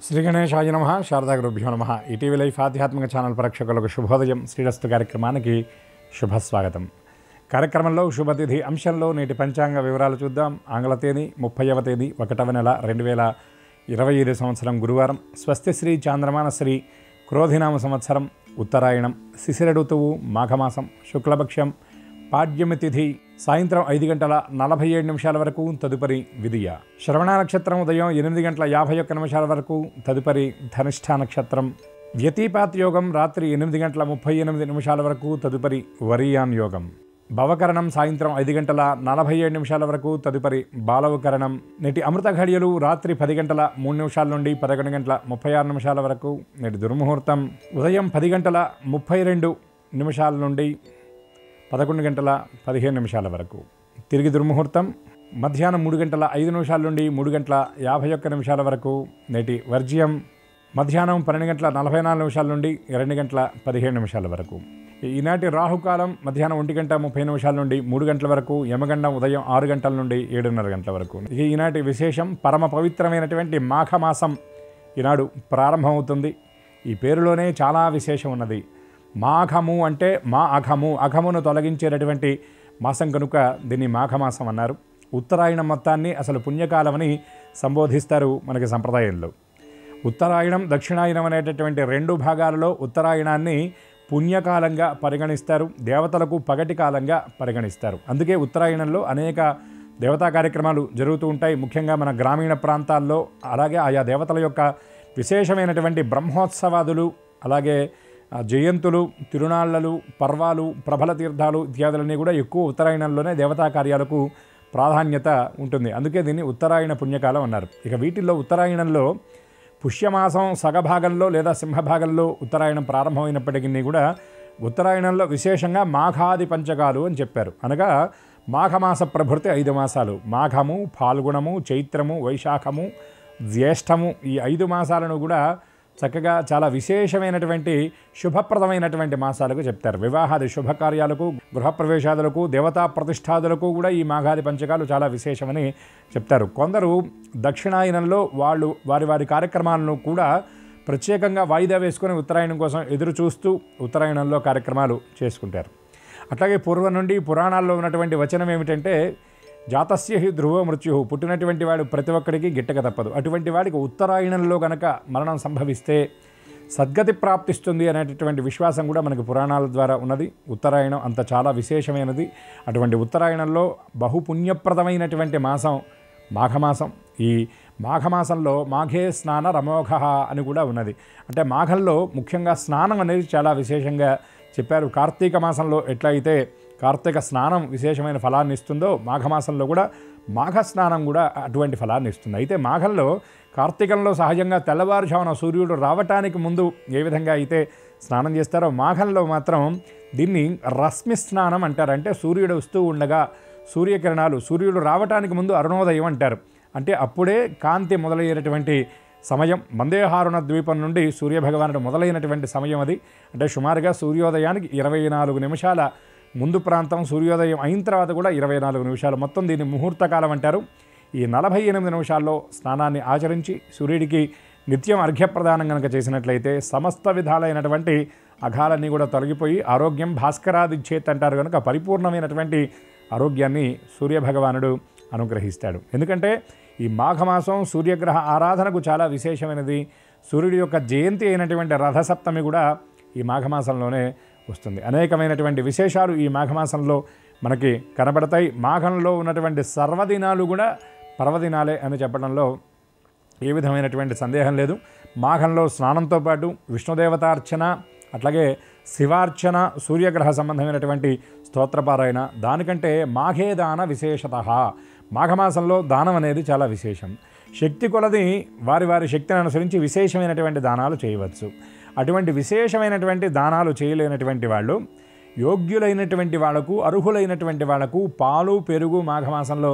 శ్రీ గణేశాయ నమః. శారదా గురుభ్యో నమః. ఈటీవీ లైఫ్ ఆధ్యాత్మిక ఛానల్ ప్రేక్షకులకు శుభోదయం. శ్రీరస్తు కార్యక్రమానికి శుభస్వాగతం. కార్యక్రమంలో శుభతిథి అంశంలో నేటి పంచాంగ వివరాలు చూద్దాం. ఆంగ్ల తేదీ 30వ తేదీ 1వ నెల 2025 సంవత్సరం గురువారం. స్వస్తి శ్రీ చాంద్రమాన శ్రీ క్రోధినామ సంవత్సరం, ఉత్తరాయణం, శిశిర ఋతువు, మాఘమాసం, శుక్లపక్షం, పాడ్యమి తిథి సాయంత్రం 5:47 వరకు, తదుపరి విదియ. శ్రవణ నక్షత్రం ఉదయం 8:51 వరకు, తదుపరి ధనిష్ఠ నక్షత్రం. వ్యతిపాత్ యోగం రాత్రి 8:38 వరకు, తదుపరి వరియాన్ యోగం. భవకరణం సాయంత్రం 5:47 వరకు, తదుపరి బాలవకరణం. నేటి అమృత ఘడియలు రాత్రి 10:03 నుండి 11:36 వరకు. నేటి దుర్ముహూర్తం ఉదయం 10:32 నుండి 11:15 వరకు. తిరిగి దుర్ముహూర్తం మధ్యాహ్నం 3:05 నుండి 3:51 వరకు. నేటి వర్జ్యం మధ్యాహ్నం 12:44 నుండి 2:17 వరకు. ఈనాటి రాహుకాలం మధ్యాహ్నం 1:30 నుండి 3 గంటల వరకు. యమగండం ఉదయం 6 గంటల నుండి 7:30 గంటల వరకు. ఈనాటి విశేషం పరమ పవిత్రమైనటువంటి మాఘమాసం ఈనాడు ప్రారంభమవుతుంది. ఈ పేరులోనే చాలా విశేషం ఉన్నది. మాఘము అంటే మా అఘము, అఘమును తొలగించేటటువంటి మాసం కనుక దీన్ని మాఘమాసం అన్నారు. ఉత్తరాయణం మొత్తాన్ని అసలు పుణ్యకాలమని సంబోధిస్తారు మనకి సంప్రదాయంలో. ఉత్తరాయణం దక్షిణాయనం అనేటటువంటి రెండు భాగాలలో ఉత్తరాయణాన్ని పుణ్యకాలంగా పరిగణిస్తారు, దేవతలకు పగటి కాలంగా పరిగణిస్తారు. అందుకే ఉత్తరాయణంలో అనేక దేవతా కార్యక్రమాలు జరుగుతూ ఉంటాయి. ముఖ్యంగా మన గ్రామీణ ప్రాంతాల్లో, అలాగే ఆయా దేవతల యొక్క విశేషమైనటువంటి బ్రహ్మోత్సవాదులు, అలాగే జయంతులు, తిరునాళ్లలు, పర్వాలు, ప్రబల తీర్థాలు ఇత్యాదులన్నీ కూడా ఎక్కువ ఉత్తరాయణంలోనే దేవతా కార్యాలకు ప్రాధాన్యత ఉంటుంది. అందుకే దీన్ని ఉత్తరాయణ పుణ్యకాలం అన్నారు. ఇక వీటిల్లో ఉత్తరాయణంలో పుష్యమాసం సగభాగంలో లేదా సింహభాగంలో ఉత్తరాయణం ప్రారంభమైనప్పటికీ కూడా ఉత్తరాయణంలో విశేషంగా మాఘాది పంచకాలు అని చెప్పారు. అనగా మాఘమాస ప్రభృతి 5 మాసాలు. మాఘము, ఫాల్గుణము, చైత్రము, వైశాఖము, జ్యేష్ఠము, ఈ 5 మాసాలను కూడా చక్కగా చాలా విశేషమైనటువంటి శుభప్రదమైనటువంటి మాసాలకు చెప్తారు. వివాహాది శుభకార్యాలకు, గృహప్రవేశాదులకు, దేవతా ప్రతిష్టాదులకు కూడా ఈ మాఘాది పంచకాలు చాలా విశేషమని చెప్తారు. కొందరు దక్షిణాయనంలో వాళ్ళు వారి కార్యక్రమాలను కూడా ప్రత్యేకంగా వాయిదా వేసుకొని ఉత్తరాయణం కోసం ఎదురు చూస్తూ ఉత్తరాయణంలో కార్యక్రమాలు చేసుకుంటారు. అట్లాగే పూర్వం నుండి పురాణాల్లో ఉన్నటువంటి వచనం ఏమిటంటే, జాతస్య హి ధ్రువ మృత్యు, పుట్టినటువంటి వాడు ప్రతి ఒక్కడికి గిట్టక తప్పదు. అటువంటి వాడికి ఉత్తరాయణంలో గనక మరణం సంభవిస్తే సద్గతి ప్రాప్తిస్తుంది అనేటటువంటి విశ్వాసం కూడా మనకి పురాణాల ద్వారా ఉన్నది. ఉత్తరాయణం అంత చాలా విశేషమైనది. అటువంటి ఉత్తరాయణంలో బహుపుణ్యప్రదమైనటువంటి మాసం మాఘమాసం. ఈ మాఘమాసంలో మాఘే స్నాన రమోఘ అని కూడా ఉన్నది. అంటే మాఘంలో ముఖ్యంగా స్నానం అనేది చాలా విశేషంగా చెప్పారు. కార్తీక మాసంలో ఎట్లయితే కార్తీక స్నానం విశేషమైన ఫలాన్ని ఇస్తుందో, మాఘమాసంలో కూడా మాఘ స్నానం కూడా అటువంటి ఫలాన్ని ఇస్తుంది. అయితే మాఘంలో, కార్తీకంలో సహజంగా తెల్లవారుజామున సూర్యుడు రావటానికి ముందు ఏ విధంగా అయితే స్నానం చేస్తారో, మాఘంలో మాత్రం దీన్ని రశ్మి స్నానం అంటారు. అంటే సూర్యుడు వస్తూ ఉండగా సూర్యకిరణాలు, సూర్యుడు రావటానికి ముందు అరుణోదయం అంటారు. అంటే అప్పుడే కాంతి మొదలయ్యేటటువంటి సమయం. మందేహారుణ ద్వీపం నుండి సూర్యభగవానుడు మొదలైనటువంటి సమయం అది. అంటే సుమారుగా సూర్యోదయానికి 24 నిమిషాల ముందు ప్రాంతం, సూర్యోదయం అయిన తర్వాత కూడా 24 నిమిషాలు, మొత్తం దీన్ని ముహూర్తకాలం అంటారు. ఈ 48 నిమిషాల్లో స్నానాన్ని ఆచరించి సూర్యుడికి నిత్యం అర్ఘ్యప్రదానం కనుక చేసినట్లయితే సమస్త విధాలైనటువంటి అఘాలన్నీ కూడా తొలగిపోయి ఆరోగ్యం భాస్కరాదిచ్చేత్ అంటారు కనుక పరిపూర్ణమైనటువంటి ఆరోగ్యాన్ని సూర్యభగవానుడు అనుగ్రహిస్తాడు. ఎందుకంటే ఈ మాఘమాసం సూర్యగ్రహ ఆరాధనకు చాలా విశేషమైనది. సూర్యుడి యొక్క జయంతి అయినటువంటి రథసప్తమి కూడా ఈ మాఘమాసంలోనే వస్తుంది. అనేకమైనటువంటి విశేషాలు ఈ మాఘమాసంలో మనకి కనబడతాయి. మాఘంలో ఉన్నటువంటి సర్వదినాలు కూడా పర్వదినాలే అని చెప్పడంలో ఏ విధమైనటువంటి సందేహం లేదు. మాఘంలో స్నానంతో పాటు విష్ణుదేవతార్చన, అట్లాగే శివార్చన, సూర్యగ్రహ సంబంధమైనటువంటి స్తోత్రపారాయణ, దానికంటే మాఘే దాన విశేషత. మాఘమాసంలో దానం అనేది చాలా విశేషం. శక్తి కొలది వారి శక్తిని అనుసరించి విశేషమైనటువంటి దానాలు చేయవచ్చు. అటువంటి విశేషమైనటువంటి దానాలు చేయలేనటువంటి వాళ్ళు యోగ్యులైనటువంటి వాళ్లకు, అర్హులైనటువంటి వాళ్లకు పాలు, పెరుగు మాఘమాసంలో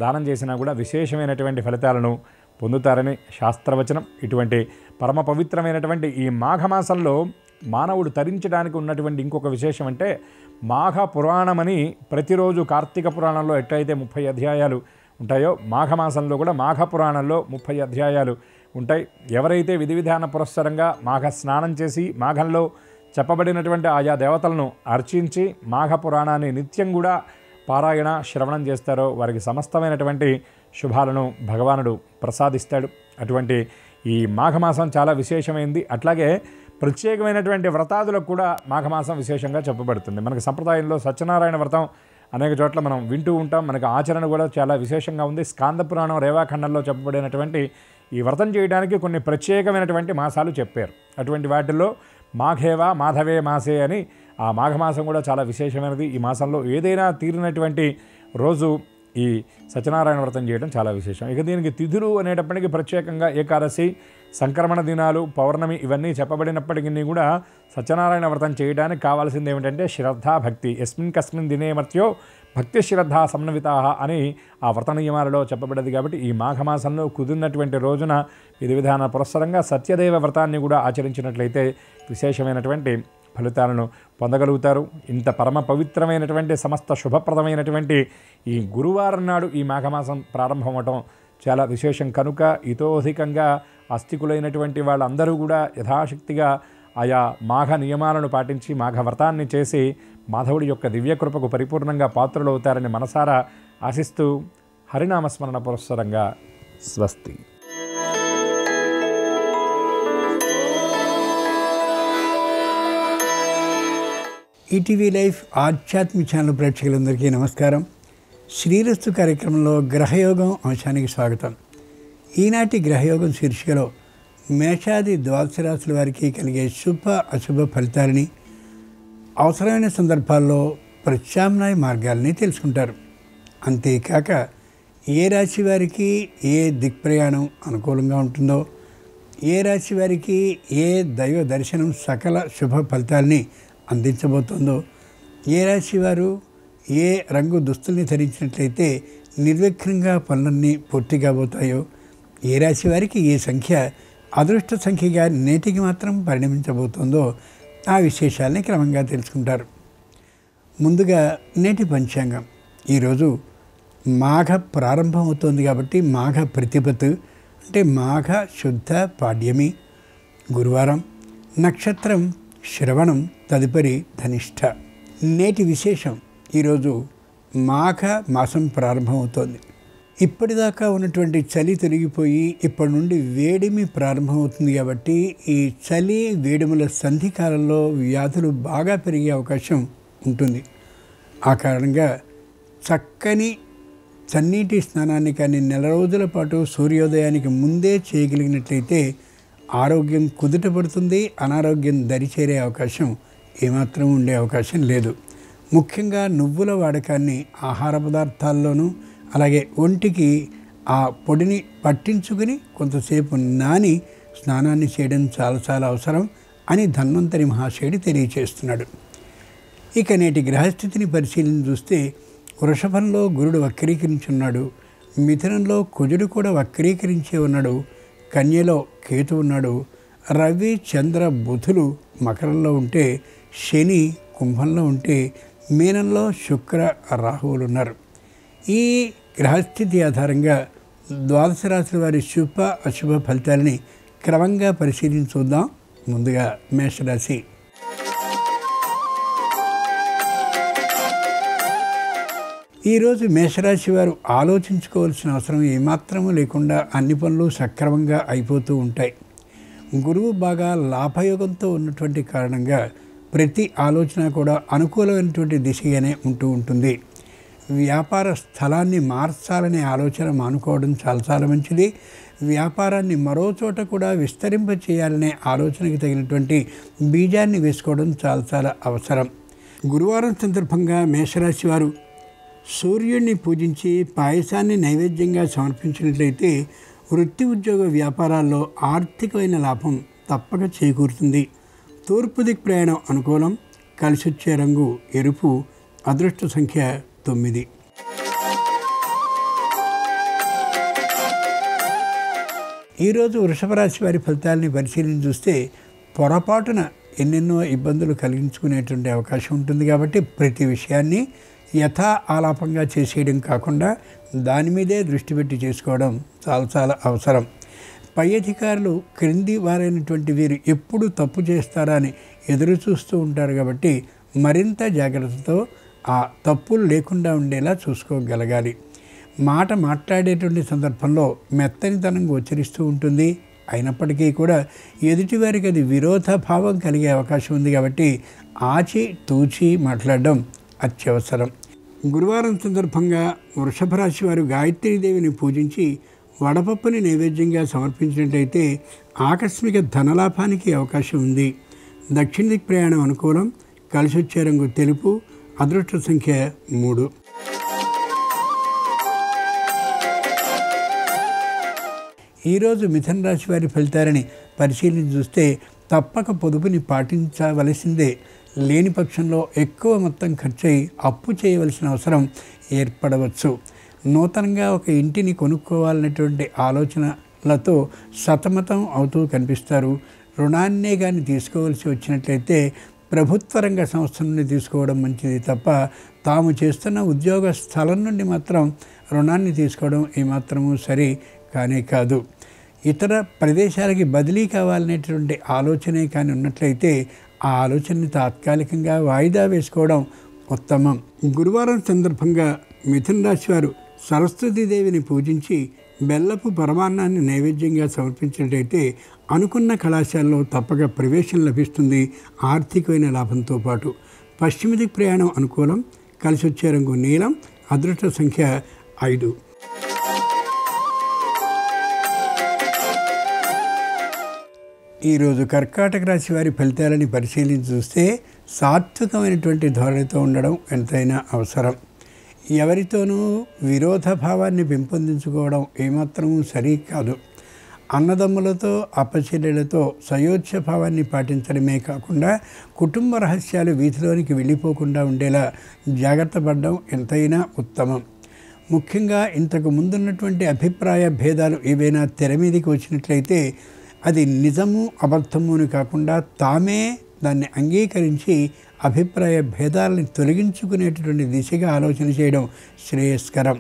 దానం చేసినా కూడా విశేషమైనటువంటి ఫలితాలను పొందుతారని శాస్త్రవచనం. ఇటువంటి పరమ పవిత్రమైనటువంటి ఈ మాఘమాసంలో మానవుడు తరించడానికి ఉన్నటువంటి ఇంకొక విశేషం అంటే, మాఘ పురాణమని ప్రతిరోజు కార్తీక పురాణంలో ఎట్లయితే 30 అధ్యాయాలు ఉంటాయో, మాఘమాసంలో కూడా మాఘ పురాణంలో 30 అధ్యాయాలు ఉంటాయి. ఎవరైతే విధి విధాన పురస్సరంగా మాఘ స్నానం చేసి మాఘంలో చెప్పబడినటువంటి ఆయా దేవతలను అర్చించి మాఘ పురాణాన్ని నిత్యం కూడా పారాయణ శ్రవణం చేస్తారో వారికి సమస్తమైనటువంటి శుభాలను భగవానుడు ప్రసాదిస్తాడు. అటువంటి ఈ మాఘమాసం చాలా విశేషమైంది. అట్లాగే ప్రత్యేకమైనటువంటి వ్రతాదులకు కూడా మాఘమాసం విశేషంగా చెప్పబడుతుంది. మనకు సంప్రదాయంలో సత్యనారాయణ వ్రతం అనేక చోట్ల మనం వింటూ ఉంటాం. మనకు ఆచరణ కూడా చాలా విశేషంగా ఉంది. స్కాంద పురాణం రేవాఖండంలో చెప్పబడినటువంటి ఈ వ్రతం చేయడానికి కొన్ని ప్రత్యేకమైనటువంటి మాసాలు చెప్పారు. అటువంటి వాటిల్లో మాఘేవా మాధవే మాసే అని ఆ మాఘమాసం కూడా చాలా విశేషమైనది. ఈ మాసంలో ఏదైనా తీరినటువంటి రోజు ఈ సత్యనారాయణ వ్రతం చేయడం చాలా విశేషం. ఇక దీనికి తిథులు అనేటప్పటికీ ప్రత్యేకంగా ఏకాదశి, సంక్రమణ దినాలు, పౌర్ణమి ఇవన్నీ చెప్పబడినప్పటికీ కూడా సత్యనారాయణ వ్రతం చేయడానికి కావాల్సింది ఏమిటంటే శ్రద్ధ, భక్తి. యస్మిన్ కస్మిన్ దినే మర్త్యో భక్తి శ్రద్ధ సమన్వితా అని ఆ వ్రత నియమాలలో చెప్పబడింది. కాబట్టి ఈ మాఘమాసంలో కుదిరినటువంటి రోజున విధి విధాన పురస్సరంగా సత్యదేవ వ్రతాన్ని కూడా ఆచరించినట్లయితే విశేషమైనటువంటి ఫలితాలను పొందగలుగుతారు. ఇంత పరమ పవిత్రమైనటువంటి సమస్త శుభప్రదమైనటువంటి ఈ గురువారం నాడు ఈ మాఘమాసం ప్రారంభమవటం చాలా విశేషం కనుక ఇతోధికంగా ఆస్తికులైనటువంటి వాళ్ళందరూ కూడా యథాశక్తిగా ఆయా మాఘ నియమాలను పాటించి మాఘ వ్రతాన్ని చేసి మాధవుడి యొక్క దివ్యకృపకు పరిపూర్ణంగా పాత్రులవుతారని మనసారా ఆశిస్తూ హరినామస్మరణ పురస్సరంగా స్వస్తి. ఈటీవీ లైఫ్ ఆధ్యాత్మిక ఛానల్ ప్రేక్షకులందరికీ నమస్కారం. శ్రీరస్తు కార్యక్రమంలో గ్రహయోగం అంశానికి స్వాగతం. ఈనాటి గ్రహయోగం శీర్షికలో మేషాది ద్వాదశ రాశుల వారికి కలిగే శుభ అశుభ ఫలితాలని, అవసరమైన సందర్భాల్లో ప్రత్యామ్నాయ మార్గాలని తెలుసుకుంటారు. అంతేకాక ఏ రాశి వారికి ఏ దిక్ప్రయాణం అనుకూలంగా ఉంటుందో, ఏ రాశి వారికి ఏ దైవ దర్శనం సకల శుభ ఫలితాలని అందించబోతుందో, ఏ రాశి వారు ఏ రంగు దుస్తుల్ని ధరించినట్లయితే నిర్విఘ్నంగా పనులన్నీ పూర్తి కాబోతాయో, ఏ రాశి వారికి ఏ సంఖ్య అదృష్ట సంఖ్యగా నేటికి మాత్రం పరిణమించబోతుందో ఆ విశేషాలని క్రమంగా తెలుసుకుంటారు. ముందుగా నేటి పంచాంగం. ఈరోజు మాఘ ప్రారంభం అవుతోంది కాబట్టి మాఘ ప్రతిపత్ అంటే మాఘ శుద్ధ పాడ్యమి గురువారం, నక్షత్రం శ్రవణం, తదుపరి ధనిష్ఠ. నేటి విశేషం, ఈరోజు మాఘ మాసం ప్రారంభమవుతోంది. ఇప్పటిదాకా ఉన్నటువంటి చలి తొలగిపోయి ఇప్పటి నుండి వేడిమి ప్రారంభమవుతుంది కాబట్టి ఈ చలి వేడిముల సంధి కాలంలో వ్యాధులు బాగా పెరిగే అవకాశం ఉంటుంది. ఆ కారణంగా చక్కని చన్నీటి స్నానాన్ని కానీ నెల రోజుల పాటు సూర్యోదయానికి ముందే చేయగలిగినట్లయితే ఆరోగ్యం కుదుటపడుతుంది. అనారోగ్యం దరిచేరే అవకాశం ఏమాత్రం ఉండే అవకాశం లేదు. ముఖ్యంగా నువ్వుల వాడకాన్ని ఆహార పదార్థాల్లోనూ అలాగే ఒంటికి ఆ పొడిని పట్టించుకుని కొంతసేపు నాని స్నానాన్ని చేయడం చాలా చాలా అవసరం అని ధన్వంతరి మహాశయుడు తెలియచేస్తున్నాడు. ఇక నేటి గ్రహస్థితిని పరిశీలన చూస్తే వృషభంలో గురుడు వక్రీకరించి ఉన్నాడు, మిథునంలో కుజుడు కూడా వక్రీకరించే ఉన్నాడు, కన్యలో కేతు ఉన్నాడు, రవి చంద్ర బుధులు మకరంలో ఉంటే, శని కుంభంలో ఉంటే, మీనంలో శుక్ర రాహువులు ఉన్నారు. ఈ గ్రహస్థితి ఆధారంగా ద్వాదశ రాశుల వారి శుభ అశుభ ఫలితాలని క్రమంగా పరిశీలించి చూద్దాం. ముందుగా మేషరాశి. ఈరోజు మేషరాశి వారు ఆలోచించుకోవాల్సిన అవసరం ఏమాత్రమూ లేకుండా అన్ని పనులు సక్రమంగా అయిపోతూ ఉంటాయి. గురువు బాగా లాభయోగంతో ఉన్నటువంటి కారణంగా ప్రతి ఆలోచన కూడా అనుకూలమైనటువంటి దిశగానే ఉంటూ ఉంటుంది. వ్యాపార స్థలాన్ని మార్చాలనే ఆలోచన మానుకోవడం చాలా చాలా మంచిది. వ్యాపారాన్ని మరో చోట కూడా విస్తరింప చేయాలనే ఆలోచనకి తగినటువంటి బీజాన్ని వేసుకోవడం చాలా చాలా అవసరం. గురువారం సందర్భంగా మేషరాశి వారు సూర్యుడిని పూజించి పాయసాన్ని నైవేద్యంగా సమర్పించినట్లయితే వృత్తి ఉద్యోగ వ్యాపారాల్లో ఆర్థికమైన లాభం తప్పక చేకూరుతుంది. తూర్పు దిక్ ప్రయాణం అనుకూలం. కలిసొచ్చే రంగు ఎరుపు. అదృష్ట సంఖ్య 9. ఈరోజు వృషభ రాశి వారి ఫలితాలని పరిశీలించి చూస్తే పొరపాటున ఎన్నెన్నో ఇబ్బందులు కలిగించుకునేటువంటి అవకాశం ఉంటుంది. కాబట్టి ప్రతి విషయాన్ని యథా ఆలాపంగా చేసేయడం కాకుండా దాని మీదే దృష్టి పెట్టి చేసుకోవడం చాలా చాలా అవసరం. పై అధికారులు క్రింది వారైనటువంటి వీరు ఎప్పుడు తప్పు చేస్తారా అని ఎదురు చూస్తూ ఉంటారు కాబట్టి మరింత జాగ్రత్తతో ఆ తప్పులు లేకుండా ఉండేలా చూసుకోగలగాలి. మాట మాట్లాడేటువంటి సందర్భంలో మెత్తనితనం గోచరిస్తూ ఉంటుంది. అయినప్పటికీ కూడా ఎదుటివారికి అది విరోధభావం కలిగే అవకాశం ఉంది కాబట్టి ఆచి తూచి మాట్లాడడం అత్యవసరం. గురువారం సందర్భంగా వృషభ రాశి వారు గాయత్రీదేవిని పూజించి వడపప్పుని నైవేద్యంగా సమర్పించినట్లయితే ఆకస్మిక ధనలాభానికి అవకాశం ఉంది. దక్షిణ దిక్ ప్రయాణం అనుకూలం. కలిసి వచ్చే రంగు తెలుపు. అదృష్ట సంఖ్య 3. ఈరోజు మిథున రాశి వారి ఫలితాలని పరిశీలించి చూస్తే తప్పక పొదుపుని పాటించవలసిందే. లేని పక్షంలో ఎక్కువ మొత్తం ఖర్చయి అప్పు చేయవలసిన అవసరం ఏర్పడవచ్చు. నూతనంగా ఒక ఇంటిని కొనుక్కోవాలనేటువంటి ఆలోచనలతో సతమతం అవుతూ కనిపిస్తారు. రుణాన్నే కానీ తీసుకోవాల్సి వచ్చినట్లయితే ప్రభుత్వ రంగ సంస్థ నుండి తీసుకోవడం మంచిది తప్ప తాము చేస్తున్న ఉద్యోగ స్థలం నుండి మాత్రం రుణాన్ని తీసుకోవడం ఏమాత్రము సరి కానే కాదు. ఇతర ప్రదేశాలకి బదిలీ కావాలనేటువంటి ఆలోచనే కానీ ఉన్నట్లయితే ఆ ఆలోచనని తాత్కాలికంగా వాయిదా వేసుకోవడం ఉత్తమం. గురువారం సందర్భంగా మిథున రాశి వారు సరస్వతీదేవిని పూజించి బెల్లపు పరమాన్నాన్ని నైవేద్యంగా సమర్పించినట్లయితే అనుకున్న కళాశాలలో తప్పక ప్రవేశం లభిస్తుంది. ఆర్థికమైన లాభంతో పాటు పశ్చిమ దిక్ ప్రయాణం అనుకూలం. కలిసి వచ్చే రంగు నీలం. అదృష్ట సంఖ్య 5. ఈరోజు కర్కాటక రాశి వారి ఫలితాలని పరిశీలించి చూస్తే సాత్వికమైనటువంటి ధోరణితో ఉండడం ఎంతైనా అవసరం. ఎవరితోనూ విరోధ భావాన్ని పెంపొందించుకోవడం ఏమాత్రమూ సరి కాదు. అన్నదమ్ములతో అప్పచెల్లెలతో సయోధ్య భావాన్ని పాటించడమే కాకుండా కుటుంబ రహస్యాలు వీధిలోనికి వెళ్ళిపోకుండా ఉండేలా జాగ్రత్త పడడం ఎంతైనా ఉత్తమం. ముఖ్యంగా ఇంతకు ముందున్నటువంటి అభిప్రాయ భేదాలు ఏవైనా తెర మీదకి వచ్చినట్లయితే అది నిజము అబద్ధముని కాకుండా తామే దాన్ని అంగీకరించి అభిప్రాయ భేదాలని తొలగించుకునేటటువంటి దిశగా ఆలోచన చేయడం శ్రేయస్కరం.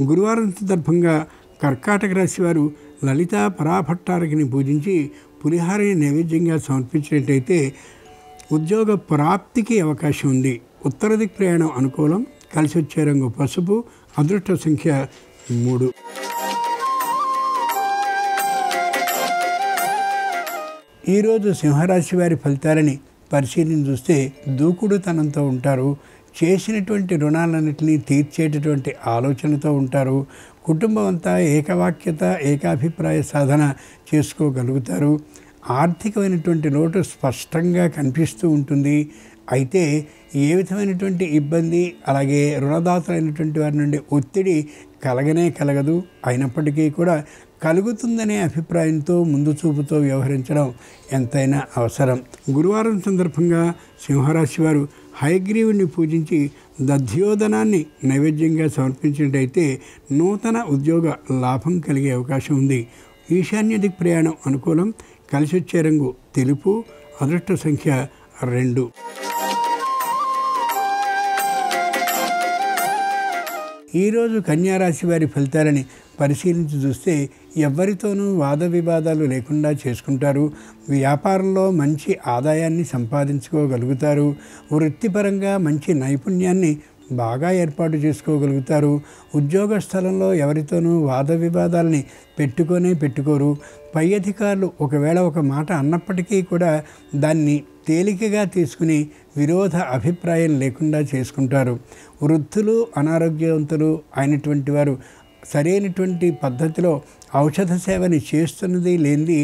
గురువారం సందర్భంగా కర్కాటక రాశి వారు లలితా పరాభట్టారకిని పూజించి పులిహారని నైవేద్యంగా సమర్పించినట్లయితే ఉద్యోగ ప్రాప్తికి అవకాశం ఉంది. ఉత్తర దిక్ ప్రయాణం అనుకూలం. కలిసి వచ్చే రంగు పసుపు. అదృష్ట సంఖ్య 3. ఈరోజు సింహరాశి వారి ఫలితాలని పరిశీలించి చూస్తే దూకుడుతనంతో ఉంటారు. చేసినటువంటి రుణాలన్నింటినీ తీర్చేటటువంటి ఆలోచనతో ఉంటారు. కుటుంబం అంతా ఏకవాక్యత ఏకాభిప్రాయ సాధన చేసుకోగలుగుతారు. ఆర్థికమైనటువంటి లోటు స్పష్టంగా కనిపిస్తూ ఉంటుంది. అయితే ఏ విధమైనటువంటి ఇబ్బంది అలాగే రుణదాతలైనటువంటి వారి నుండి ఒత్తిడి కలగదు. అయినప్పటికీ కూడా కలుగుతుందనే అభిప్రాయంతో ముందు చూపుతో వ్యవహరించడం ఎంతైనా అవసరం. గురువారం సందర్భంగా సింహరాశి వారు హయగ్రీవుని పూజించి దధ్యోదనాన్ని నైవేద్యంగా సమర్పించినట్టయితే నూతన ఉద్యోగ లాభం కలిగే అవకాశం ఉంది. ఈశాన్య దిక్ ప్రయాణం అనుకూలం. కలిసి వచ్చే రంగు తెలుపు. అదృష్ట సంఖ్య 2. ఈరోజు కన్యారాశి వారి ఫలితాలని పరిశీలించి చూస్తే ఎవరితోనూ వాద వివాదాలు లేకుండా చేసుకుంటారు. వ్యాపారంలో మంచి ఆదాయాన్ని సంపాదించుకోగలుగుతారు. వృత్తిపరంగా మంచి నైపుణ్యాన్ని బాగా ఏర్పాటు చేసుకోగలుగుతారు. ఉద్యోగ స్థలంలో ఎవరితోనూ వాద వివాదాలని పెట్టుకోరు. పై అధికారులు ఒకవేళ ఒక మాట అన్నప్పటికీ కూడా దాన్ని తేలికగా తీసుకుని విరోధ అభిప్రాయం లేకుండా చేసుకుంటారు. వృద్ధులు అనారోగ్యవంతులు అయినటువంటి వారు సరైనటువంటి పద్ధతిలో ఔషధ సేవని చేస్తున్నది లేనిది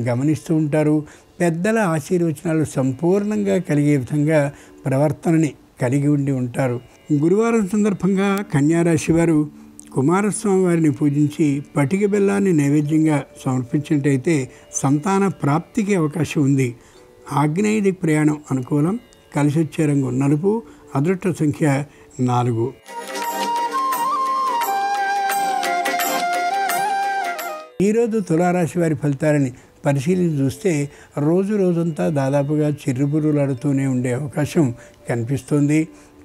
గమనిస్తూ ఉంటారు. పెద్దల ఆశీర్వచనాలు సంపూర్ణంగా కలిగే విధంగా ప్రవర్తనని కలిగి ఉండి ఉంటారు. గురువారం సందర్భంగా కన్యారాశి వారు కుమారస్వామి వారిని పూజించి పటిక బెల్లాన్ని నైవేద్యంగా సమర్పించినట్టయితే సంతాన ప్రాప్తికి అవకాశం ఉంది. ఆగ్నేయ దిక్ ప్రయాణం అనుకూలం. కలిసి వచ్చే రంగు నలుపు. అదృష్ట సంఖ్య 4. ఈరోజు తులారాశి వారి ఫలితాలని పరిశీలించి చూస్తే రోజంతా దాదాపుగా చిర్రుబుర్రులాడుతూనే ఉండే అవకాశం కనిపిస్తోంది.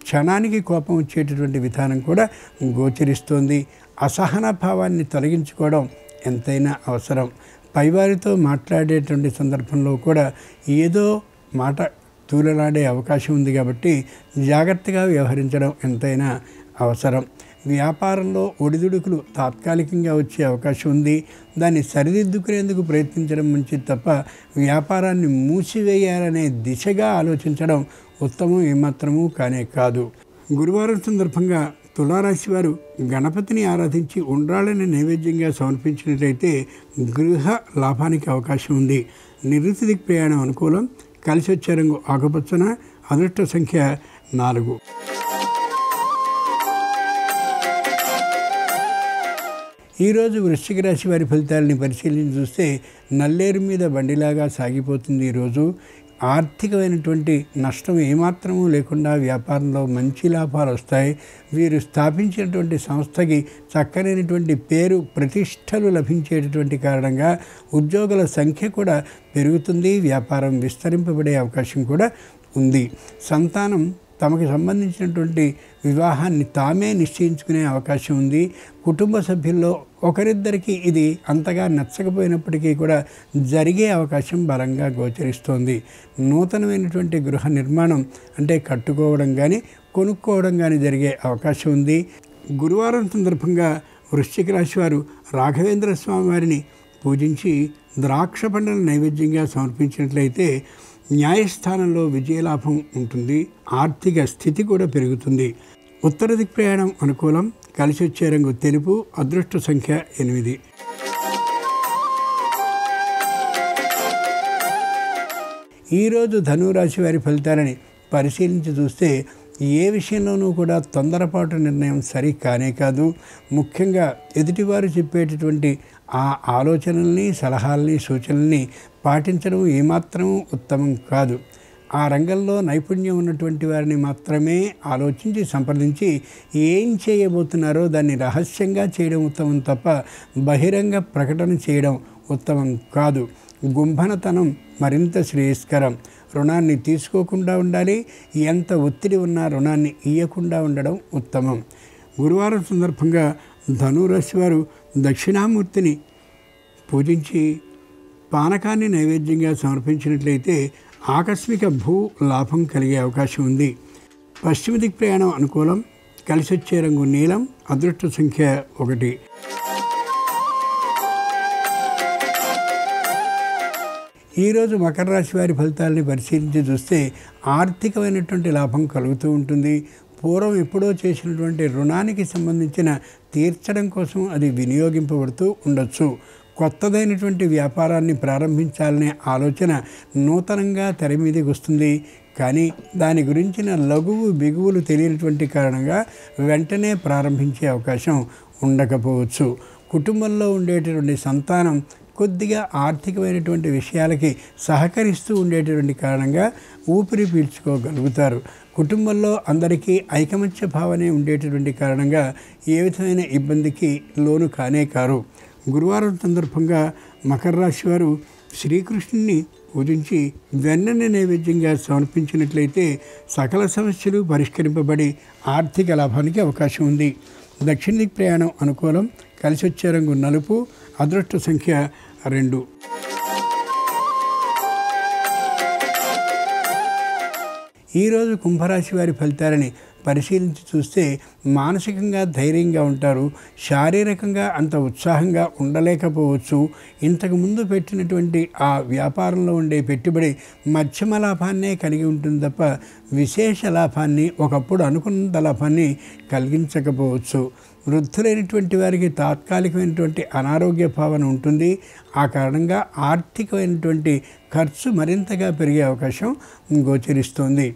క్షణానికి కోపం వచ్చేటటువంటి విధానం కూడా గోచరిస్తోంది. అసహన భావాన్ని తొలగించుకోవడం ఎంతైనా అవసరం. పైవారితో మాట్లాడేటువంటి సందర్భంలో కూడా ఏదో మాట తూలలాడే అవకాశం ఉంది కాబట్టి జాగ్రత్తగా వ్యవహరించడం ఎంతైనా అవసరం. వ్యాపారంలో ఒడిదుడుకులు తాత్కాలికంగా వచ్చే అవకాశం ఉంది. దాన్ని సరిదిద్దుకునేందుకు ప్రయత్నించడం మంచిది తప్ప వ్యాపారాన్ని మూసివేయాలనే దిశగా ఆలోచించడం ఉత్తమం ఏమాత్రమూ కానే కాదు. గురువారం సందర్భంగా తులారాశి వారు గణపతిని ఆరాధించి ఉండ్రాళ్ళని నైవేద్యంగా సమర్పించినట్లయితే గృహ లాభానికి అవకాశం ఉంది. నివృత్తి దిక్ ప్రయాణం అనుకూలం. కలిసి వచ్చే రంగు ఆకుపచ్చన. అదృష్ట సంఖ్య 4. ఈరోజు వృశ్చిక రాశి వారి ఫలితాలని పరిశీలించి చూస్తే నల్లేరు మీద బండిలాగా సాగిపోతుంది. ఈరోజు ఆర్థికమైనటువంటి నష్టం ఏమాత్రమూ లేకుండా వ్యాపారంలో మంచి లాభాలు వస్తాయి. వీరు స్థాపించినటువంటి సంస్థకి చక్కనైనటువంటి పేరు ప్రతిష్టలు లభించేటటువంటి కారణంగా ఉద్యోగుల సంఖ్య కూడా పెరుగుతుంది. వ్యాపారం విస్తరింపబడే అవకాశం కూడా ఉంది. సంతానం తమకు సంబంధించినటువంటి వివాహాన్ని తామే నిశ్చయించుకునే అవకాశం ఉంది. కుటుంబ సభ్యుల్లో ఒకరిద్దరికి ఇది అంతగా నచ్చకపోయినప్పటికీ కూడా జరిగే అవకాశం బలంగా గోచరిస్తోంది. నూతనమైనటువంటి గృహ నిర్మాణం అంటే కట్టుకోవడం కానీ కొనుక్కోవడం కానీ జరిగే అవకాశం ఉంది. గురువారం సందర్భంగా వృశ్చిక రాశి వారు రాఘవేంద్ర స్వామి వారిని పూజించి ద్రాక్ష పండ్లను నైవేద్యంగా సమర్పించినట్లయితే న్యాయస్థానంలో విజయలాభం ఉంటుంది. ఆర్థిక స్థితి కూడా పెరుగుతుంది. ఉత్తర దిక్ ప్రయాణం అనుకూలం. కలిసి వచ్చే రంగు తెలుపు. అదృష్ట సంఖ్య 8. ఈరోజు ధనురాశి వారి ఫలితాలని పరిశీలించి చూస్తే ఏ విషయంలోనూ కూడా తొందరపాటు నిర్ణయం సరి కానే కాదు. ముఖ్యంగా ఎదుటివారు చెప్పేటటువంటి ఆ ఆలోచనల్ని, సలహాలని, సూచనల్ని పాటించడం ఏమాత్రం ఉత్తమం కాదు. ఆ రంగంలో నైపుణ్యం ఉన్నటువంటి వారిని మాత్రమే ఆలోచించి సంప్రదించి ఏం చేయబోతున్నారో దాన్ని రహస్యంగా చేయడం ఉత్తమం తప్ప బహిరంగ ప్రకటన చేయడం ఉత్తమం కాదు. గుంభనతనం మరింత శ్రేయస్కరం. రుణాన్ని తీసుకోకుండా ఉండాలి. ఎంత ఒత్తిడి ఉన్నా రుణాన్ని ఇయ్యకుండా ఉండడం ఉత్తమం. గురువారం సందర్భంగా ధనురాశి వారు దక్షిణామూర్తిని పూజించి పానకాన్ని నైవేద్యంగా సమర్పించినట్లయితే ఆకస్మిక భూ లాభం కలిగే అవకాశం ఉంది. పశ్చిమ దిక్ ప్రయాణం అనుకూలం. కలిసి వచ్చే రంగు నీలం. అదృష్ట సంఖ్య 1. ఈరోజు మకర రాశి వారి ఫలితాలని పరిశీలించి చూస్తే ఆర్థికమైనటువంటి లాభం కలుగుతూ ఉంటుంది. పూర్వం ఎప్పుడో చేసినటువంటి రుణానికి సంబంధించిన తీర్చడం కోసం అది వినియోగింపబడుతూ ఉండొచ్చు. కొత్తదైనటువంటి వ్యాపారాన్ని ప్రారంభించాలనే ఆలోచన నూతనంగా తెర మీదకి వస్తుంది. కానీ దాని గురించిన లఘువు బిగువులు తెలియనటువంటి కారణంగా వెంటనే ప్రారంభించే అవకాశం ఉండకపోవచ్చు. కుటుంబంలో ఉండేటటువంటి సంతానం కొద్దిగా ఆర్థికమైనటువంటి విషయాలకి సహకరిస్తూ ఉండేటటువంటి కారణంగా ఊపిరి పీల్చుకోగలుగుతారు. కుటుంబంలో అందరికీ ఐకమత్య భావనే ఉండేటటువంటి కారణంగా ఏ విధమైన ఇబ్బందికి లోను కానే కారు. గురువారం సందర్భంగా మకర రాశి వారు శ్రీకృష్ణుని పూజించి వెన్నని నైవేద్యంగా సమర్పించినట్లయితే సకల సమస్యలు పరిష్కరింపబడి ఆర్థిక లాభానికి అవకాశం ఉంది. దక్షిణ దిక్ ప్రయాణం అనుకూలం. కలిసి వచ్చే రంగు నలుపు. అదృష్ట సంఖ్య 2. ఈరోజు కుంభరాశి వారి ఫలితాలని పరిశీలించి చూస్తే మానసికంగా ధైర్యంగా ఉంటారు. శారీరకంగా అంత ఉత్సాహంగా ఉండలేకపోవచ్చు. ఇంతకుముందు పెట్టినటువంటి ఆ వ్యాపారంలో ఉండే పెట్టుబడి మధ్యమ లాభాన్నే కలిగి ఉంటుంది తప్ప విశేష లాభాన్ని, ఒకప్పుడు అనుకున్నంత లాభాన్ని కలిగించకపోవచ్చు. వృద్ధులైనటువంటి వారికి తాత్కాలికమైనటువంటి అనారోగ్య భావన ఉంటుంది. ఆ కారణంగా ఆర్థికమైనటువంటి ఖర్చు మరింతగా పెరిగే అవకాశం గోచరిస్తోంది.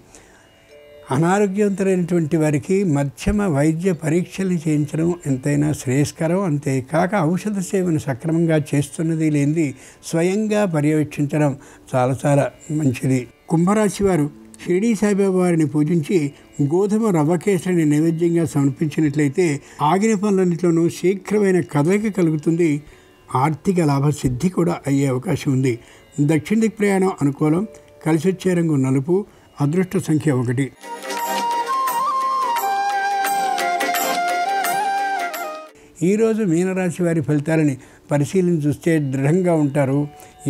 అనారోగ్యవంతులైనటువంటి వారికి మధ్యమ వైద్య పరీక్షలు చేయించడం ఎంతైనా శ్రేయస్కరం. అంతేకాక ఔషధ సేవను సక్రమంగా చేస్తున్నది లేనిది స్వయంగా పర్యవేక్షించడం చాలా మంచిది. కుంభరాశి వారు షిరిడీ సాయిబాబా వారిని పూజించి గోధుమ రవ్వ కేసరిని నైవేద్యంగా సమర్పించినట్లయితే ఆగిన పనులన్నింటిలోనూ శీఘ్రమైన కదలిక కలుగుతుంది. ఆర్థిక లాభసిద్ధి కూడా అయ్యే అవకాశం ఉంది. దక్షిణ దిక్ ప్రయాణం అనుకూలం. కలిసి వచ్చే రంగు నలుపు. అదృష్ట సంఖ్య 1. ఈరోజు మీనరాశి వారి ఫలితాలని పరిశీలన చూస్తే దృఢంగా ఉంటారు.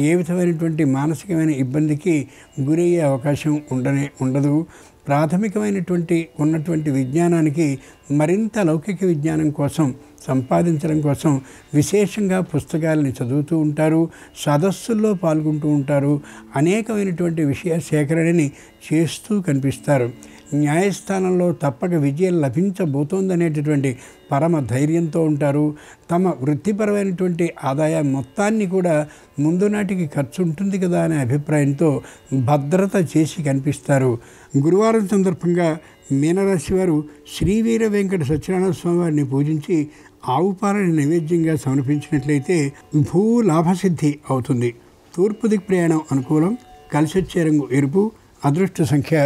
ఏ విధమైనటువంటి మానసికమైన ఇబ్బందికి గురయ్యే అవకాశం ఉండదు. ప్రాథమికమైనటువంటి ఉన్నటువంటి విజ్ఞానానికి మరింత లౌకిక విజ్ఞానం కోసం సంపాదించడం కోసం విశేషంగా పుస్తకాలని చదువుతూ ఉంటారు, సదస్సుల్లో పాల్గొంటూ ఉంటారు, అనేకమైనటువంటి విషయ సేకరణని చేస్తూ కనిపిస్తారు. న్యాయస్థానంలో తప్పక విజయం లభించబోతోందనేటటువంటి పరమ ధైర్యంతో ఉంటారు. తమ వృత్తిపరమైనటువంటి ఆదాయం మొత్తాన్ని కూడా ముందు నాటికి ఖర్చు ఉంటుంది కదా అనే అభిప్రాయంతో భద్రత చేసి కనిపిస్తారు. గురువారం సందర్భంగా మీనరాశి వారు శ్రీ వీర వెంకట సత్యనారాయణ స్వామి వారిని పూజించి ఆవు పాలని నైవేద్యంగా సమర్పించినట్లయితే భూ లాభసిద్ధి అవుతుంది. తూర్పు దిక్కు ప్రయాణం అనుకూలం. కలిసొచ్చే రంగు ఎరుపు. అదృష్ట సంఖ్య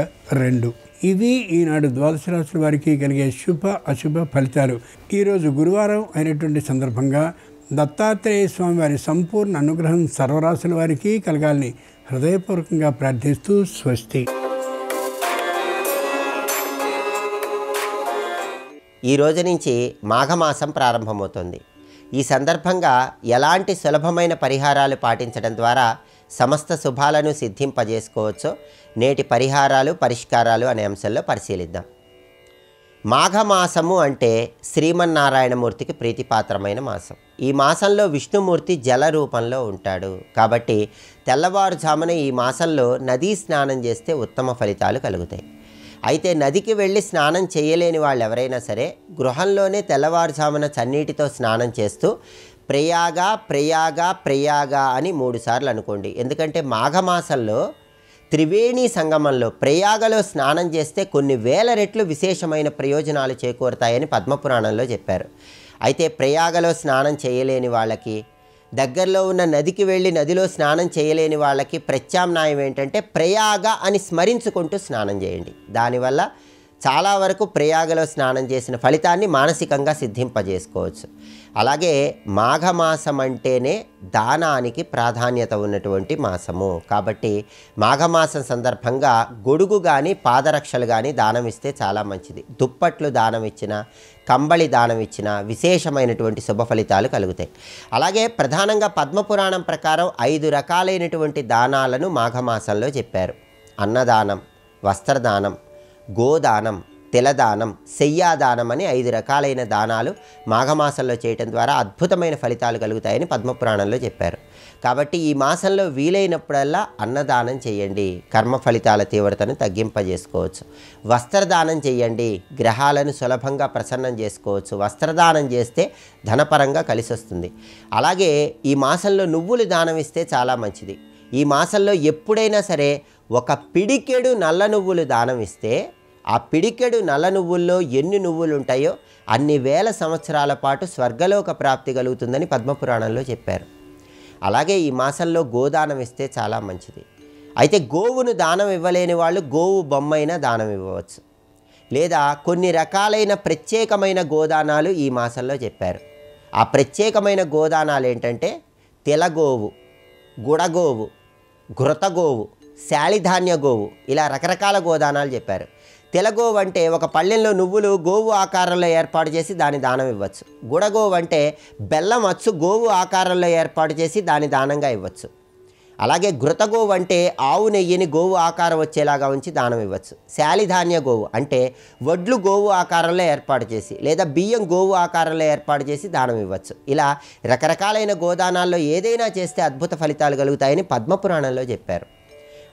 2. ఇవి ఈనాడు ద్వాదశ రాశుల వారికి కలిగే శుభ అశుభ ఫలితాలు. ఈరోజు గురువారం అయినటువంటి సందర్భంగా దత్తాత్రేయ స్వామి వారి సంపూర్ణ అనుగ్రహం సర్వరాశుల వారికి కలగాలని హృదయపూర్వకంగా ప్రార్థిస్తూ స్వస్తి. ఈ రోజు నుంచి మాఘమాసం ప్రారంభమవుతుంది. ఈ సందర్భంగా ఎలాంటి సులభమైన పరిహారాలు పాటించడం ద్వారా సమస్త శుభాలను సిద్ధింపజేసుకోవచ్చో నేటి పరిహారాలు పరిష్కారాలు అనే అంశంలో పరిశీలిద్దాం. మాఘమాసము అంటే శ్రీమన్నారాయణమూర్తికి ప్రీతిపాత్రమైన మాసం. ఈ మాసంలో విష్ణుమూర్తి జల రూపంలో ఉంటాడు. కాబట్టి తెల్లవారుజామున ఈ మాసంలో నదీ స్నానం చేస్తే ఉత్తమ ఫలితాలు కలుగుతాయి. అయితే నదికి వెళ్ళి స్నానం చేయలేని వాళ్ళు ఎవరైనా సరే గృహంలోనే తెల్లవారుజామున చన్నీటితో స్నానం చేస్తూ ప్రయాగ ప్రయాగ ప్రయాగ అని 3 సార్లు అనుకోండి. ఎందుకంటే మాఘమాసంలో త్రివేణి సంగమంలో ప్రయాగలో స్నానం చేస్తే కొన్ని వేల రెట్లు విశేషమైన ప్రయోజనాలు చేకూరుతాయని పద్మపురాణంలో చెప్పారు. అయితే ప్రయాగలో స్నానం చేయలేని వాళ్ళకి, దగ్గరలో ఉన్న నదికి వెళ్ళి నదిలో స్నానం చేయలేని వాళ్ళకి ప్రత్యామ్నాయం ఏంటంటే ప్రయాగ అని స్మరించుకుంటూ స్నానం చేయండి. దానివల్ల చాలా వరకు ప్రయాగలో స్నానం చేసిన ఫలితాన్ని మానసికంగా సిద్ధింపజేసుకోవచ్చు. అలాగే మాఘమాసం అంటేనే దానానికి ప్రాధాన్యత ఉన్నటువంటి మాసము. కాబట్టి మాఘమాసం సందర్భంగా గొడుగు కానీ పాదరక్షలు కానీ దానం ఇస్తే చాలా మంచిది. దుప్పట్లు దానం ఇచ్చిన, కంబళి దానం ఇచ్చిన విశేషమైనటువంటి శుభ ఫలితాలు కలుగుతాయి. అలాగే ప్రధానంగా పద్మపురాణం ప్రకారం 5 రకాలైనటువంటి దానాలను మాఘమాసంలో చెప్పారు. అన్నదానం, వస్త్రదానం, గోదానం, తిలదానం, శయ్యాదానం అని 5 రకాలైన దానాలు మాఘమాసంలో చేయటం ద్వారా అద్భుతమైన ఫలితాలు కలుగుతాయని పద్మపురాణంలో చెప్పారు. కాబట్టి ఈ మాసంలో వీలైనప్పుడల్లా అన్నదానం చేయండి, కర్మ ఫలితాల తీవ్రతను తగ్గింపజేసుకోవచ్చు. వస్త్రదానం చేయండి, గ్రహాలను సులభంగా ప్రసన్నం చేసుకోవచ్చు. వస్త్రదానం చేస్తే ధనపరంగా కలిసి వస్తుంది. అలాగే ఈ మాసంలో నువ్వులు దానం ఇస్తే చాలా మంచిది. ఈ మాసంలో ఎప్పుడైనా సరే ఒక పిడికెడు నల్ల నువ్వులు దానం ఇస్తే ఆ పిడికెడు నల్ల నువ్వుల్లో ఎన్ని నువ్వులు ఉంటాయో అన్ని వేల సంవత్సరాల పాటు స్వర్గలోక ప్రాప్తి కలుగుతుందని పద్మపురాణంలో చెప్పారు. అలాగే ఈ మాసంలో గోదానం ఇస్తే చాలా మంచిది. అయితే గోవును దానం ఇవ్వలేని వాళ్ళు గోవు బొమ్మైనా దానం ఇవ్వవచ్చు. లేదా కొన్ని రకాలైన ప్రత్యేకమైన గోదానాలు ఈ మాసంలో చెప్పారు. ఆ ప్రత్యేకమైన గోదానాలు ఏంటంటే తెలగోవు, గుడగోవు, ఘృతగోవు, శాలిధాన్య గోవు, ఇలా రకరకాల గోదానాలు చెప్పారు. తెలగోవు అంటే ఒక పళ్ళెంలో నువ్వులు గోవు ఆకారంలో ఏర్పాటు చేసి దాని దానం ఇవ్వచ్చు. గుడగోవు అంటే బెల్లం అచ్చు గోవు ఆకారంలో ఏర్పాటు చేసి దాని దానంగా ఇవ్వచ్చు. అలాగే ఘృతగోవు అంటే ఆవు నెయ్యిని గోవు ఆకారం వచ్చేలాగా ఉంచి దానం ఇవ్వచ్చు. శాలిధాన్య గోవు అంటే వడ్లు గోవు ఆకారంలో ఏర్పాటు చేసి లేదా బియ్యం గోవు ఆకారంలో ఏర్పాటు చేసి దానం ఇవ్వచ్చు. ఇలా రకరకాలైన గోదానాల్లో ఏదైనా చేస్తే అద్భుత ఫలితాలు కలుగుతాయని పద్మపురాణంలో చెప్పారు.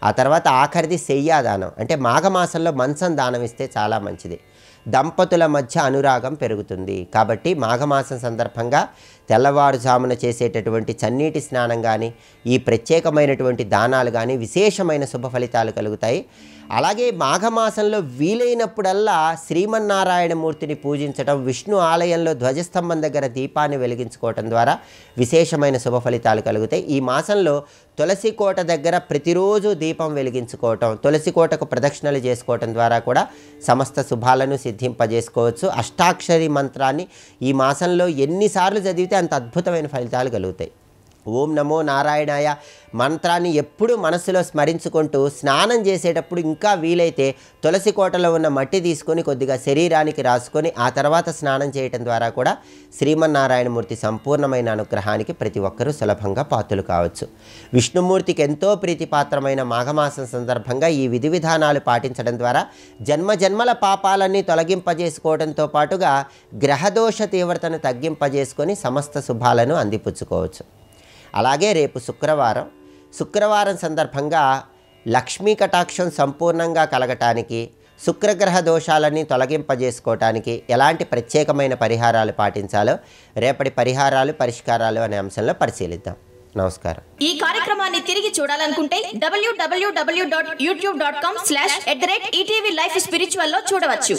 ఆ తర్వాత ఆఖరిది శయ్యాదానం అంటే మాఘమాసంలో మంచం దానం ఇస్తే చాలా మంచిది. దంపతుల మధ్య అనురాగం పెరుగుతుంది. కాబట్టి మాఘమాసం సందర్భంగా తెల్లవారుజామున చేసేటటువంటి చన్నీటి స్నానం కానీ ఈ ప్రత్యేకమైనటువంటి దానాలు కానీ విశేషమైన శుభ ఫలితాలు కలుగుతాయి. అలాగే మాఘమాసంలో వీలైనప్పుడల్లా శ్రీమన్నారాయణమూర్తిని పూజించడం, విష్ణు ఆలయంలో ధ్వజస్తంభం దగ్గర దీపాన్ని వెలిగించుకోవటం ద్వారా విశేషమైన శుభ ఫలితాలు కలుగుతాయి. ఈ మాసంలో తులసి కోట దగ్గర ప్రతిరోజు దీపం వెలిగించుకోవటం, తులసి కోటకు ప్రదక్షిణలు చేసుకోవటం ద్వారా కూడా సమస్త శుభాలను సిద్ధింపజేసుకోవచ్చు. అష్టాక్షరి మంత్రాన్ని ఈ మాసంలో ఎన్నిసార్లు చదివితే అంత అద్భుతమైన ఫలితాలు కలుగుతాయి. ఓం నమో నారాయణాయ మంత్రాన్ని ఎప్పుడూ మనసులో స్మరించుకుంటూ స్నానం చేసేటప్పుడు ఇంకా వీలైతే తులసి కోటలో ఉన్న మట్టి తీసుకొని కొద్దిగా శరీరానికి రాసుకొని ఆ తర్వాత స్నానం చేయటం ద్వారా కూడా శ్రీమన్నారాయణమూర్తి సంపూర్ణమైన అనుగ్రహానికి ప్రతి ఒక్కరూ సులభంగా పాత్రలు కావచ్చు. విష్ణుమూర్తికి ఎంతో ప్రీతిపాత్రమైన మాఘమాసం సందర్భంగా ఈ విధి విధానాలు పాటించడం ద్వారా జన్మజన్మల పాపాలన్నీ తొలగింపజేసుకోవడంతో పాటుగా గ్రహదోష తీవ్రతను తగ్గింపజేసుకొని సమస్త శుభాలను అందిపుచ్చుకోవచ్చు. అలాగే రేపు శుక్రవారం సందర్భంగా లక్ష్మీ కటాక్షం సంపూర్ణంగా కలగటానికి, శుక్రగ్రహ దోషాలన్నీ తొలగింపజేసుకోవటానికి ఎలాంటి ప్రత్యేకమైన పరిహారాలు పాటించాలో రేపటి పరిష్కారాలు అనే అంశంలో పరిశీలిద్దాం. నమస్కారం. ఈ కార్యక్రమాన్ని తిరిగి చూడాలనుకుంటే www.youtube.com/ETV Life Spiritual లో చూడవచ్చు.